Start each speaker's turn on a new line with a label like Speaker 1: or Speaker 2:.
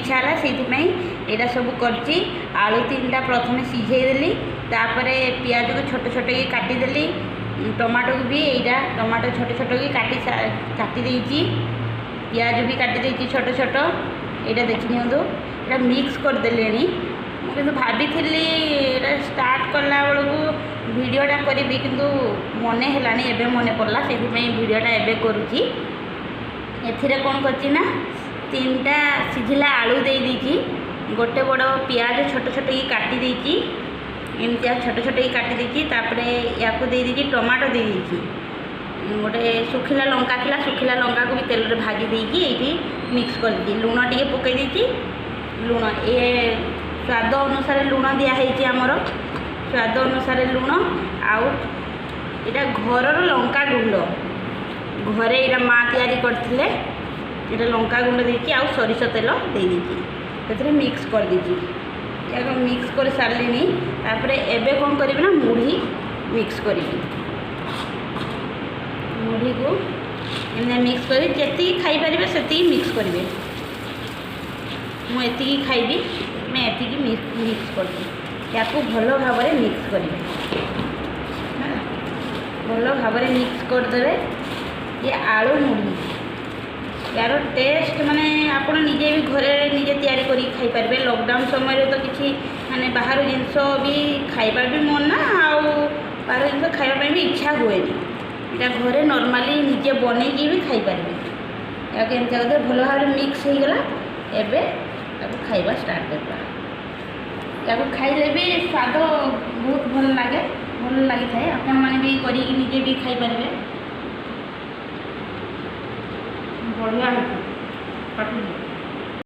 Speaker 1: इच्छा है से यहाँ सब कर आलू 3टा प्रथम सीझेदेली तापर पियाज को छोट छोट की काटिदेली टमाटो को भी यहाँ टमाटो छोट छोट की काटी देती पियाज भी काटी देती छोट छोट यहाँ देखी यहाँ मिक्स करदे मुझे भाभी स्टार्ट कला बेलू वीडियोटा करी किंतु मन है मन पड़ा से वीडियोटा एवं करुँची एथिरे कौन करना 3टा सीझिला आलू दे दीची गोटे बड़ पियाज छोट छोट की काटी देती एमती छोट छोट की काटी देती तापर या दे दीची टमाटो दे दीची गोटे सुखिला लंका थिला सुखिला लंका को भी तेल रे भाजी देकी ये मिक्स कर दी लुण टे पकई देती लुण ये स्वाद अनुसार लुण दिखाई आमर स्वाद अनुसार लुण आउ यहाँ घर लंका गुंड घरे यहाँ माँ तैयारी करथिले ये लंका गुंड देकी आउ सरिष तेल दे देती मिक्स कर दीजिए या मिक्स कर सारे तापर एबे कौन करी ना मुढ़ी मिक्स करी मुढ़ी को एमने मिक्स कर जी खाईपर से मिक्स करेंगे मुझे खाइबी मैं एति मिक्स कर या भल भाव मिक्स करेंगे भल भाव मिक्स करदे ये आलू मुढ़ी यार टेस्ट माने आप निजे भी घरे निजे तैयारी करी खाई पारे लॉकडाउन समय तो किसी माने बाहर जिनस भी खाइबा भी मन ना आउ बाहर जिनस खाइबा भी इच्छा हुए यहाँ घरे नॉर्मली निजे बनईकी भी खाई पारे या एमती भल भाव मिक्स हो गला एवं खाइबा स्टार्ट करवा या खाइले भी स्वाद बहुत भल लगी था आपण मैंने भी करी निजे भी खाई पारे बढ़िया है।